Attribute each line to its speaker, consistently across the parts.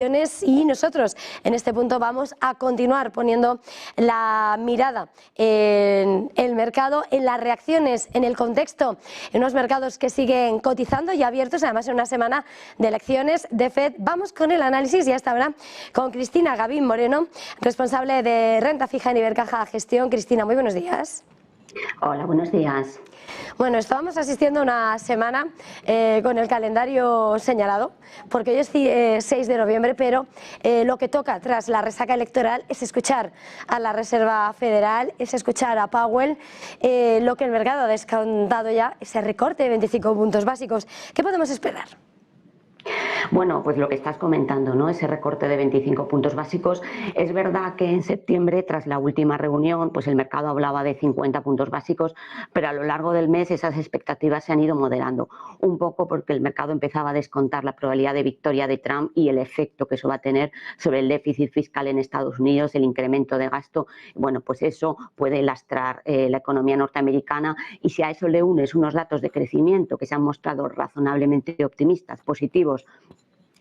Speaker 1: Y nosotros en este punto vamos a continuar poniendo la mirada en el mercado, en las reacciones, en el contexto, en unos mercados que siguen cotizando y abiertos, además en una semana de elecciones de FED. Vamos con el análisis y hasta ahora con Cristina Gavín Moreno, responsable de renta fija en Ibercaja Gestión. Cristina, muy buenos días.
Speaker 2: Hola, buenos días.
Speaker 1: Bueno, estábamos asistiendo a una semana con el calendario señalado, porque hoy es 6 de noviembre, pero lo que toca tras la resaca electoral es escuchar a la Reserva Federal, es escuchar a Powell, lo que el mercado ha descontado ya, ese recorte de 25 puntos básicos. ¿Qué podemos esperar?
Speaker 2: Bueno, pues lo que estás comentando, ¿no? Ese recorte de 25 puntos básicos. Es verdad que en septiembre, tras la última reunión, pues el mercado hablaba de 50 puntos básicos, pero a lo largo del mes esas expectativas se han ido moderando, un poco porque el mercado empezaba a descontar la probabilidad de victoria de Trump y el efecto que eso va a tener sobre el déficit fiscal en Estados Unidos, el incremento de gasto. Bueno, pues eso puede lastrar la economía norteamericana, y si a eso le unes unos datos de crecimiento que se han mostrado razonablemente optimistas, positivos,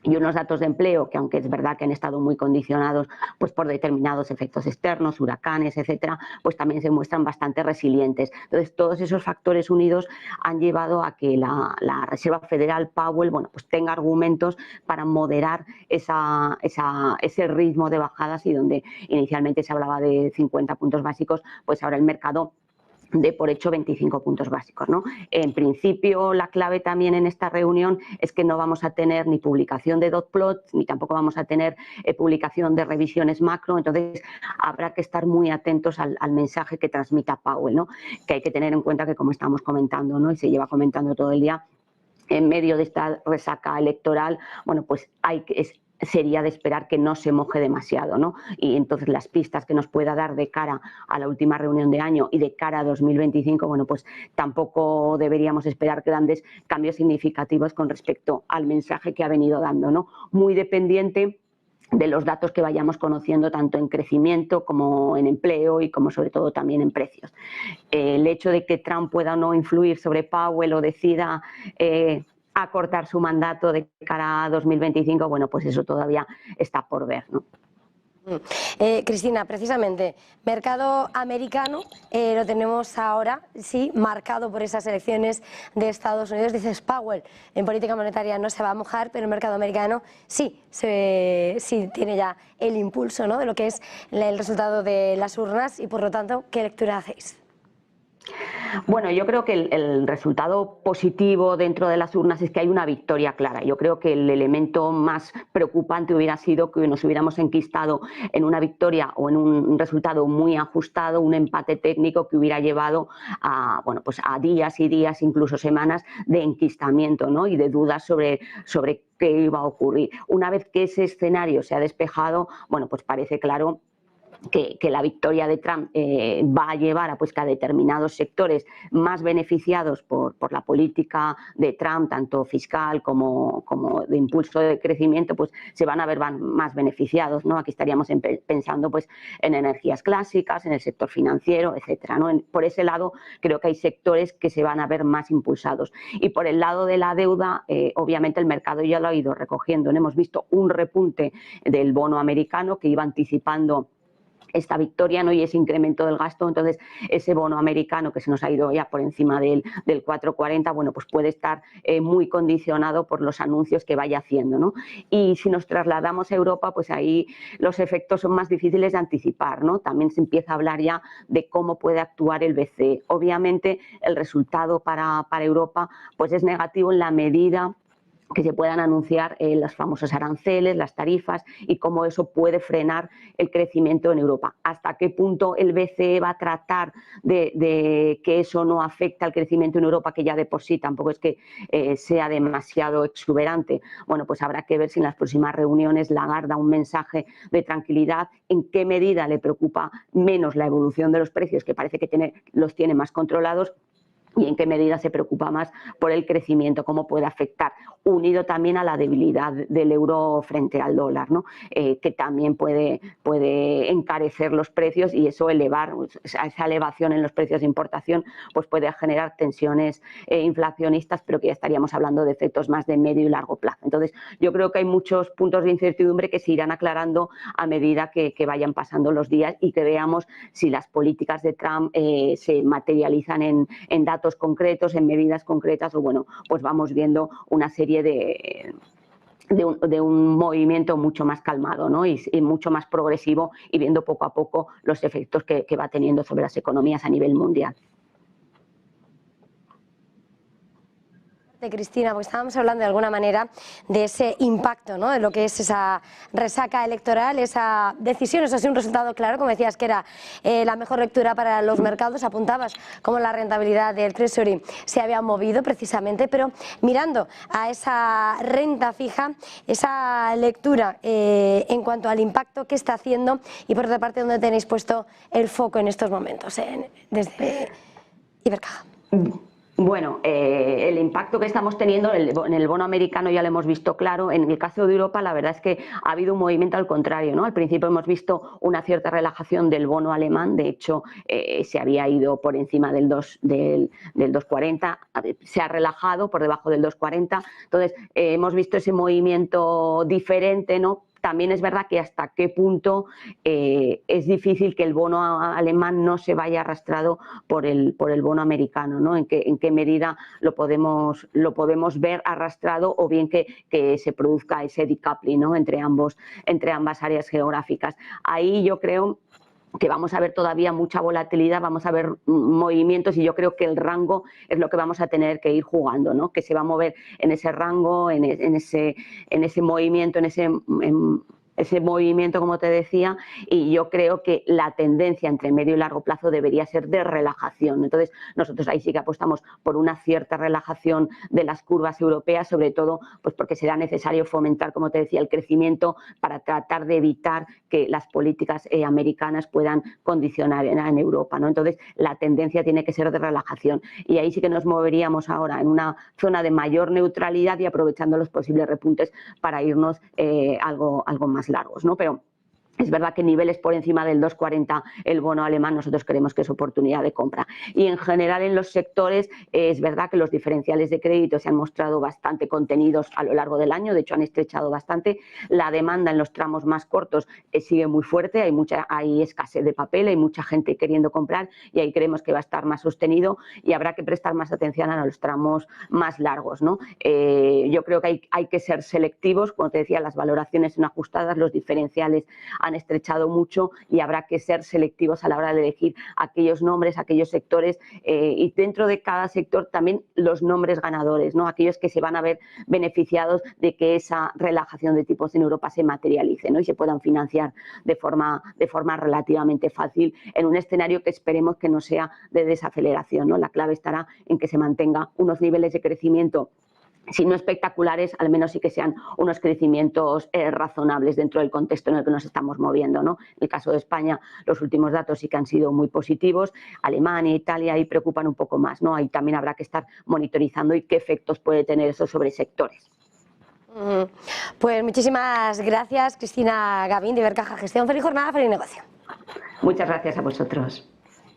Speaker 2: y unos datos de empleo que, aunque es verdad que han estado muy condicionados pues por determinados efectos externos, huracanes, etcétera, pues también se muestran bastante resilientes. Entonces, todos esos factores unidos han llevado a que la Reserva Federal, Powell, bueno, pues tenga argumentos para moderar ese ritmo de bajadas, y donde inicialmente se hablaba de 50 puntos básicos, pues ahora el mercado de por hecho 25 puntos básicos, ¿no? En principio, la clave también en esta reunión es que no vamos a tener ni publicación de dot plots, ni tampoco vamos a tener publicación de revisiones macro. Entonces habrá que estar muy atentos al mensaje que transmita Powell, ¿no? Que hay que tener en cuenta que, como estamos comentando, ¿no? Y se lleva comentando todo el día, en medio de esta resaca electoral, bueno, pues sería de esperar que no se moje demasiado, ¿no? Y entonces las pistas que nos pueda dar de cara a la última reunión de año y de cara a 2025, bueno, pues tampoco deberíamos esperar grandes cambios significativos con respecto al mensaje que ha venido dando, ¿no? Muy dependiente de los datos que vayamos conociendo, tanto en crecimiento como en empleo y como sobre todo también en precios. El hecho de que Trump pueda o no influir sobre Powell o decida acortar su mandato de cara a 2025, bueno, pues eso todavía está por ver, ¿no?
Speaker 1: Cristina, precisamente, mercado americano lo tenemos ahora, sí, marcado por esas elecciones de Estados Unidos. Dices, Powell en política monetaria no se va a mojar, pero el mercado americano sí tiene ya el impulso, ¿no?, de lo que es el resultado de las urnas, y por lo tanto, ¿qué lectura hacéis?
Speaker 2: Bueno, yo creo que el resultado positivo dentro de las urnas es que hay una victoria clara. Yo creo que el elemento más preocupante hubiera sido que nos hubiéramos enquistado en una victoria o en un resultado muy ajustado, un empate técnico que hubiera llevado a, bueno, pues a días y días, incluso semanas de enquistamiento, ¿no?, y de dudas sobre qué iba a ocurrir. Una vez que ese escenario se ha despejado, bueno, pues parece claro que la victoria de Trump va a llevar a, pues, que a determinados sectores más beneficiados por la política de Trump, tanto fiscal como de impulso de crecimiento, pues se van a ver más beneficiados, ¿no? Aquí estaríamos pensando pues en energías clásicas, en el sector financiero, etcétera, ¿no? Por ese lado creo que hay sectores que se van a ver más impulsados. Y por el lado de la deuda, obviamente el mercado ya lo ha ido recogiendo, ¿no? Hemos visto un repunte del bono americano que iba anticipando esta victoria, ¿no?, y ese incremento del gasto. Entonces ese bono americano que se nos ha ido ya por encima del 4,40, bueno, pues puede estar muy condicionado por los anuncios que vaya haciendo, ¿no? Y si nos trasladamos a Europa, pues ahí los efectos son más difíciles de anticipar, ¿no? También se empieza a hablar ya de cómo puede actuar el BCE. Obviamente el resultado para Europa pues es negativo en la medida que se puedan anunciar los famosos aranceles, las tarifas, y cómo eso puede frenar el crecimiento en Europa. ¿Hasta qué punto el BCE va a tratar de que eso no afecte al crecimiento en Europa, que ya de por sí tampoco es que sea demasiado exuberante? Bueno, pues habrá que ver si en las próximas reuniones Lagarde da un mensaje de tranquilidad, en qué medida le preocupa menos la evolución de los precios, que parece que los tiene más controlados, y en qué medida se preocupa más por el crecimiento, cómo puede afectar, unido también a la debilidad del euro frente al dólar, ¿no? Que también puede encarecer los precios y eso elevar, esa elevación en los precios de importación pues puede generar tensiones inflacionistas, pero que ya estaríamos hablando de efectos más de medio y largo plazo. Entonces, yo creo que hay muchos puntos de incertidumbre que se irán aclarando a medida que vayan pasando los días y que veamos si las políticas de Trump se materializan en datos concretos, en medidas concretas, o bueno, pues vamos viendo una serie de un movimiento mucho más calmado, ¿no? y mucho más progresivo, y viendo poco a poco los efectos que va teniendo sobre las economías a nivel mundial.
Speaker 1: Cristina, porque estábamos hablando de alguna manera de ese impacto, ¿no? De lo que es esa resaca electoral, esa decisión, eso sí, un resultado claro, como decías que era la mejor lectura para los mercados, apuntabas como la rentabilidad del Treasury se había movido precisamente, pero mirando a esa renta fija, esa lectura en cuanto al impacto que está haciendo y por otra parte donde tenéis puesto el foco en estos momentos, desde Ibercaja.
Speaker 2: Bueno, el impacto que estamos teniendo en el bono americano ya lo hemos visto claro. En el caso de Europa, la verdad es que ha habido un movimiento al contrario, ¿no? Al principio hemos visto una cierta relajación del bono alemán, de hecho se había ido por encima del 2,40, se ha relajado por debajo del 2,40, entonces hemos visto ese movimiento diferente, ¿no? También es verdad que hasta qué punto es difícil que el bono alemán no se vaya arrastrado por el bono americano, ¿no? En qué medida lo podemos ver arrastrado, o bien que se produzca ese decoupling, ¿no? entre ambas áreas geográficas. Ahí yo creo que vamos a ver todavía mucha volatilidad, vamos a ver movimientos, y yo creo que el rango es lo que vamos a tener que ir jugando, ¿no? Que se va a mover en ese rango, en ese movimiento, ese movimiento, como te decía, y yo creo que la tendencia entre medio y largo plazo debería ser de relajación. Entonces, nosotros ahí sí que apostamos por una cierta relajación de las curvas europeas, sobre todo pues porque será necesario fomentar, como te decía, el crecimiento para tratar de evitar que las políticas americanas puedan condicionar en Europa, ¿no? Entonces, la tendencia tiene que ser de relajación, y ahí sí que nos moveríamos ahora en una zona de mayor neutralidad y aprovechando los posibles repuntes para irnos algo más largos, ¿no? Pero es verdad que niveles por encima del 2,40 el bono alemán nosotros creemos que es oportunidad de compra. Y en general en los sectores es verdad que los diferenciales de crédito se han mostrado bastante contenidos a lo largo del año, de hecho han estrechado bastante. La demanda en los tramos más cortos sigue muy fuerte, hay escasez de papel, hay mucha gente queriendo comprar, y ahí creemos que va a estar más sostenido, y habrá que prestar más atención a los tramos más largos, ¿no? Yo creo que hay que ser selectivos, como te decía, las valoraciones son ajustadas, los diferenciales han estrechado mucho, y habrá que ser selectivos a la hora de elegir aquellos nombres, aquellos sectores, y dentro de cada sector también los nombres ganadores, ¿no? Aquellos que se van a ver beneficiados de que esa relajación de tipos en Europa se materialice, ¿no? Y se puedan financiar de forma relativamente fácil en un escenario que esperemos que no sea de desaceleración, ¿no? La clave estará en que se mantenga unos niveles de crecimiento, si no espectaculares, al menos sí que sean unos crecimientos razonables dentro del contexto en el que nos estamos moviendo, ¿no? En el caso de España, los últimos datos sí que han sido muy positivos. Alemania, Italia, ahí preocupan un poco más, ¿no? Ahí también habrá que estar monitorizando y qué efectos puede tener eso sobre sectores.
Speaker 1: Pues muchísimas gracias, Cristina Gavín, de Ibercaja Gestión. Feliz jornada, feliz negocio.
Speaker 2: Muchas gracias a vosotros.